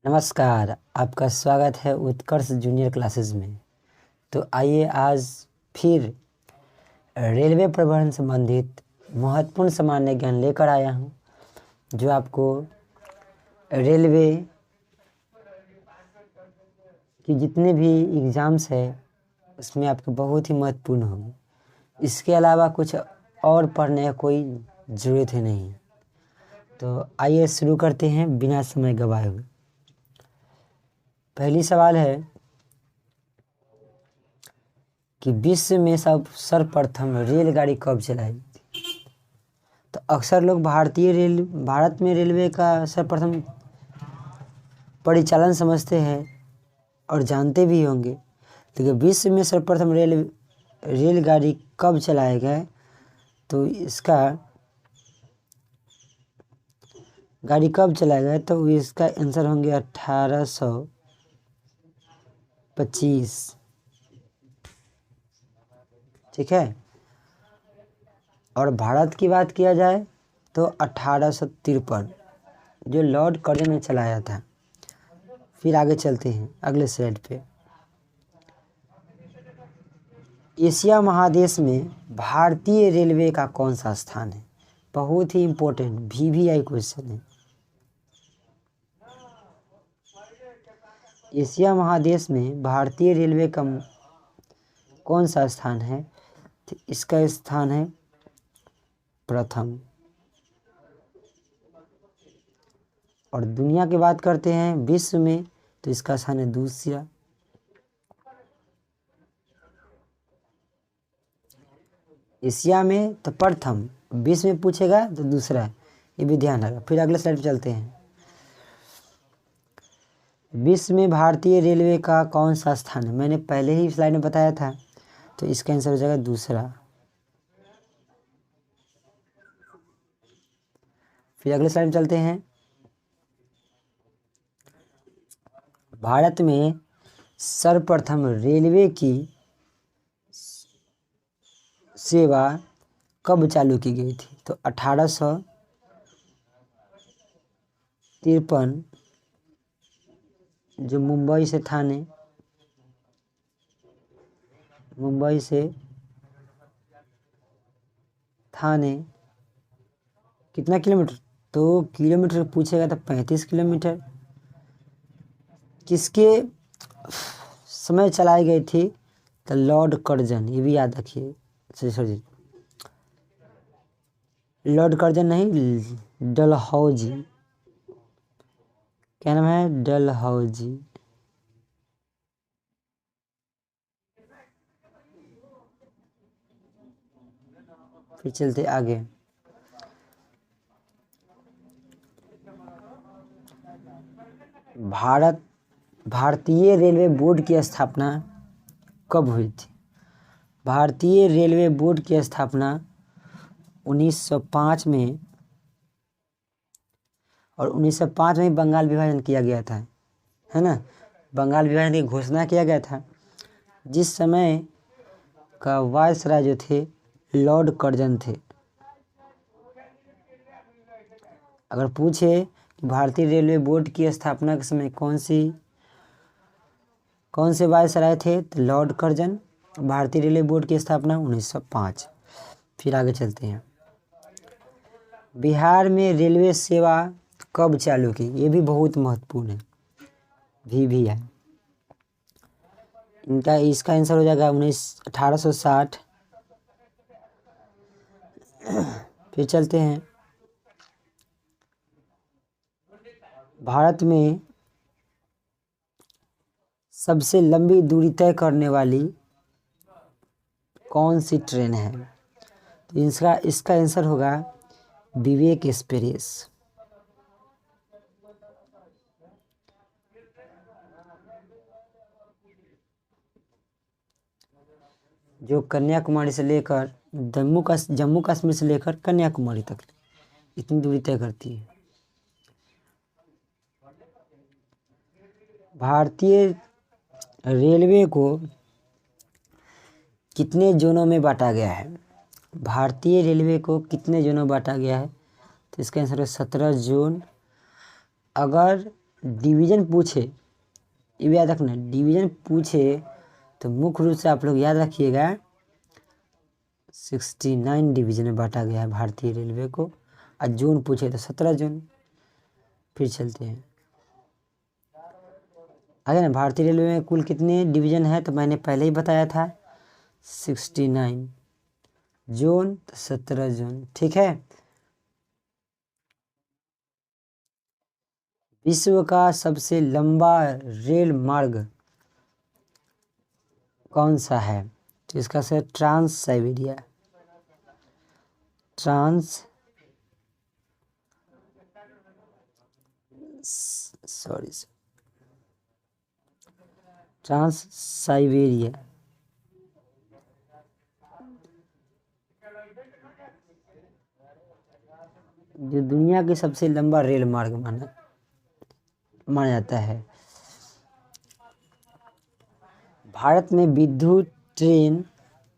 नमस्कार, आपका स्वागत है उत्कर्ष जूनियर क्लासेस में। तो आइए आज फिर रेलवे प्रबंधन संबंधित महत्वपूर्ण सामान्य ज्ञान लेकर आया हूं, जो आपको रेलवे की जितने भी एग्ज़ाम्स है उसमें आपके बहुत ही महत्वपूर्ण होंगे। इसके अलावा कुछ और पढ़ने का कोई ज़रूरत ही नहीं है। तो आइए शुरू करते हैं बिना समय गवाए हुए। पहली सवाल है कि विश्व में सर्वप्रथम रेलगाड़ी कब चलाई थी। तो अक्सर लोग भारत में रेलवे का सर्वप्रथम परिचालन समझते हैं और जानते भी होंगे, लेकिन विश्व में सर्वप्रथम रेलगाड़ी कब चलाए गए, तो इसका आंसर होंगे 1825। ठीक है। और भारत की बात किया जाए तो 1853, जो लॉर्ड कर्जन ने चलाया था। फिर आगे चलते हैं अगले स्लाइड पे। एशिया महादेश में भारतीय रेलवे का कौन सा स्थान है। बहुत ही इम्पोर्टेंट VVI क्वेश्चन है। एशिया महादेश में भारतीय रेलवे का कौन सा स्थान है, तो इसका स्थान है प्रथम। और दुनिया की बात करते हैं विश्व में, तो इसका स्थान है दूसरा। एशिया में तो प्रथम, विश्व में पूछेगा तो दूसरा, ये भी ध्यान रखना। फिर अगले स्लाइड पे चलते हैं। विश्व में भारतीय रेलवे का कौन सा स्थान है, मैंने पहले ही स्लाइड में बताया था, तो इसका आंसर हो जाएगा दूसरा। फिर अगले स्लाइड में चलते हैं। भारत में सर्वप्रथम रेलवे की सेवा कब चालू की गई थी, तो 1853, जो मुंबई से थाने कितना किलोमीटर, तो किलोमीटर पूछेगा तो 35 किलोमीटर। किसके समय चलाई गई थी, तो लॉर्ड कर्जन, ये भी याद रखिए। सॉरी, लॉर्ड कर्जन नहीं, डलहौजी। क्या नाम है, डलहौजी। फिर चलते आगे। भारतीय रेलवे बोर्ड की स्थापना कब हुई थी। भारतीय रेलवे बोर्ड की स्थापना 1905 में, और 1905 में बंगाल विभाजन किया गया था, है ना। बंगाल विभाजन की घोषणा किया गया था। जिस समय का वायसराय जो थे लॉर्ड कर्जन थे। अगर पूछे कि भारतीय रेलवे बोर्ड की स्थापना के समय कौन से वायसराय थे, तो लॉर्ड कर्जन। भारतीय रेलवे बोर्ड की स्थापना 1905। फिर आगे चलते हैं। बिहार में रेलवे सेवा कब चालू की, ये भी बहुत महत्वपूर्ण है, VVI। इसका आंसर हो जाएगा 1860। फिर चलते हैं। भारत में सबसे लंबी दूरी तय करने वाली कौन सी ट्रेन है, तो इसका आंसर होगा विवेक एक्सप्रेस। जो कन्याकुमारी से लेकर जम्मू कश्मीर से लेकर कन्याकुमारी तक इतनी दूरी तय करती है। भारतीय रेलवे को कितने जोनों में बांटा गया है। भारतीय रेलवे को कितने जोनों में बांटा गया है, तो इसका आंसर है 17 जोन। अगर डिवीज़न पूछे, ये भी याद रखना, डिवीज़न पूछे तो मुख्य रूप से आप लोग याद रखिएगा 69 डिवीज़न में बांटा गया है भारतीय रेलवे को, और जोन पूछे तो 17 जोन। फिर चलते हैं आगे ना। भारतीय रेलवे में कुल कितने डिवीज़न है तो मैंने पहले ही बताया था 69, जोन तो 17 जोन। ठीक है। विश्व का सबसे लंबा रेल मार्ग कौन सा है? तो इसका से ट्रांस साइबेरिया, ट्रांस साइबेरिया। जो दुनिया की सबसे लंबा रेल मार्ग माना जाता है। भारत में विद्युत ट्रेन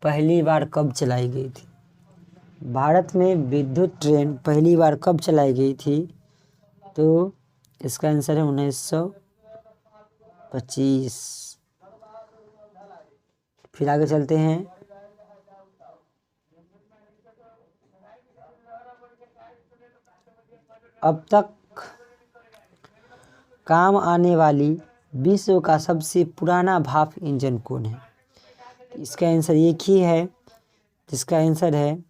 पहली बार कब चलाई गई थी? भारत में विद्युत ट्रेन पहली बार कब चलाई गई थी? तो इसका आंसर है 1925। फिर आगे चलते हैं। अब तक काम आने वाली विश्व का सबसे पुराना भाप इंजन कौन है? इसका आंसर एक ही है, जिसका आंसर है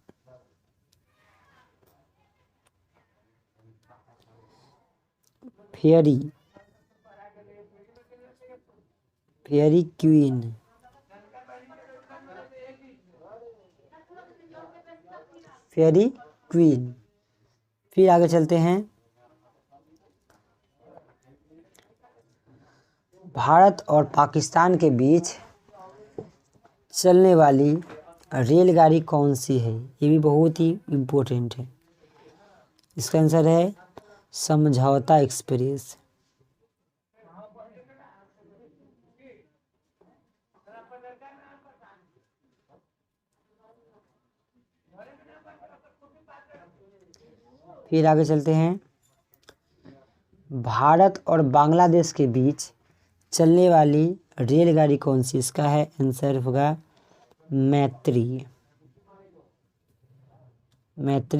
फेयरी क्वीन। Fairy queen. फिर आगे चलते हैं। भारत और पाकिस्तान के बीच चलने वाली रेलगाड़ी कौन सी है? ये भी बहुत ही इम्पोर्टेंट है। इसका आंसर है समझौता एक्सप्रेस। फिर आगे चलते हैं। भारत और बांग्लादेश के बीच चलने वाली रेलगाड़ी कौन सी? इसका है आंसर होगा मैत्री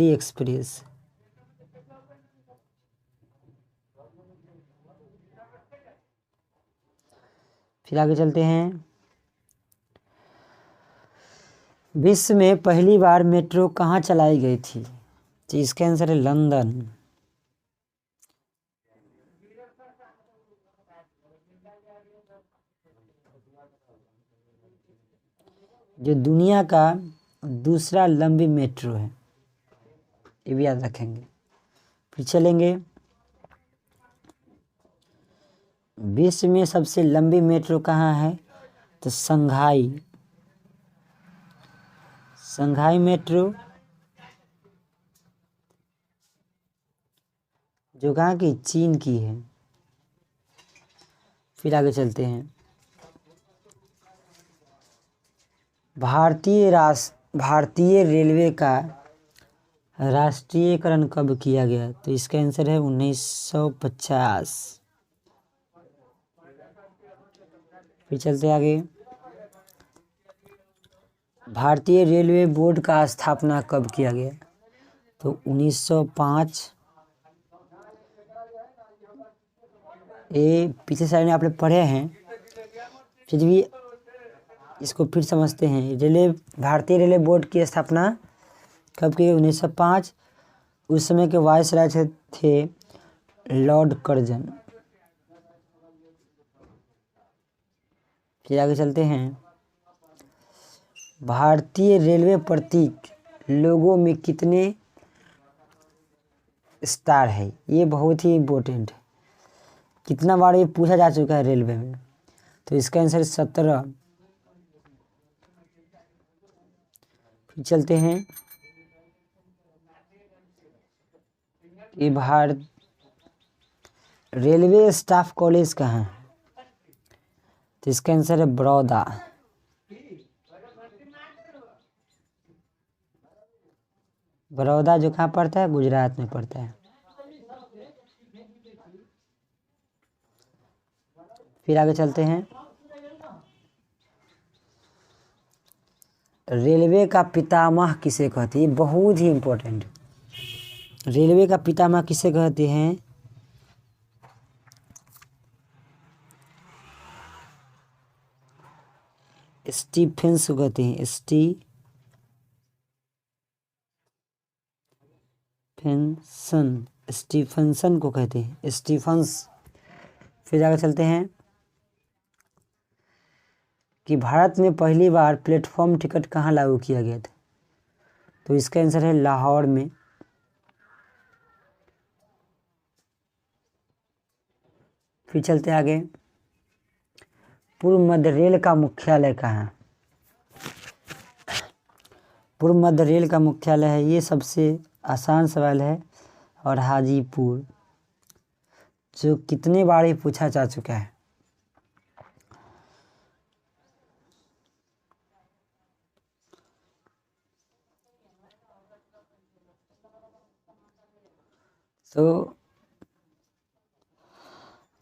एक्सप्रेस। फिर आगे चलते हैं। विश्व में पहली बार मेट्रो कहाँ चलाई गई थी? तो इसका आंसर है लंदन। जो दुनिया का दूसरा लंबी मेट्रो है, ये भी याद रखेंगे। फिर चलेंगे। विश्व में सबसे लंबी मेट्रो कहाँ है? तो संघाई मेट्रो, जो कहाँ की? चीन की है। फिर आगे चलते हैं। भारतीय रेलवे का राष्ट्रीयकरण कब किया गया? तो इसका आंसर है 1950। फिर चलते आगे। भारतीय रेलवे बोर्ड का स्थापना कब किया गया? तो 1905। ये पिछले साल में आप लोग पढ़े हैं, फिर भी इसको फिर समझते हैं। भारतीय रेलवे बोर्ड की स्थापना कब की? 1905। उस समय के वायसराय थे लॉर्ड कर्जन। फिर आगे चलते हैं। भारतीय रेलवे प्रतीक लोगों में कितने स्टार है? ये बहुत ही इम्पोर्टेंट है। कितना बार ये पूछा जा चुका है रेलवे में, तो इसका आंसर 17। फिर चलते हैं। ये भारत रेलवे स्टाफ कॉलेज कहाँ है? तो इसका आंसर है बड़ौदा। बड़ौदा जो कहाँ पड़ता है? गुजरात में पड़ता है। फिर आगे चलते हैं। रेलवे का पितामह किसे कहते हैं? बहुत ही इम्पोर्टेंट। रेलवे का पितामह किसे कहते हैं? स्टीफेंस को कहते हैं। स्टीफेंसन को कहते हैं, स्टीफंस। फिर आगे चलते हैं कि भारत में पहली बार प्लेटफॉर्म टिकट कहाँ लागू किया गया था? तो इसका आंसर है लाहौर में। फिर चलते आगे। पूर्व मध्य रेल का मुख्यालय कहाँ है? पूर्व मध्य रेल का मुख्यालय है, ये सबसे आसान सवाल है, और हाजीपुर, जो कितने बार ही पूछा जा चुका है। तो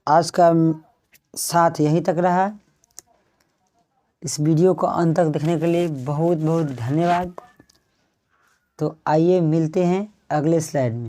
आज का साथ यहीं तक रहा। इस वीडियो को अंत तक देखने के लिए बहुत बहुत धन्यवाद। तो आइए मिलते हैं अगले स्लाइड में।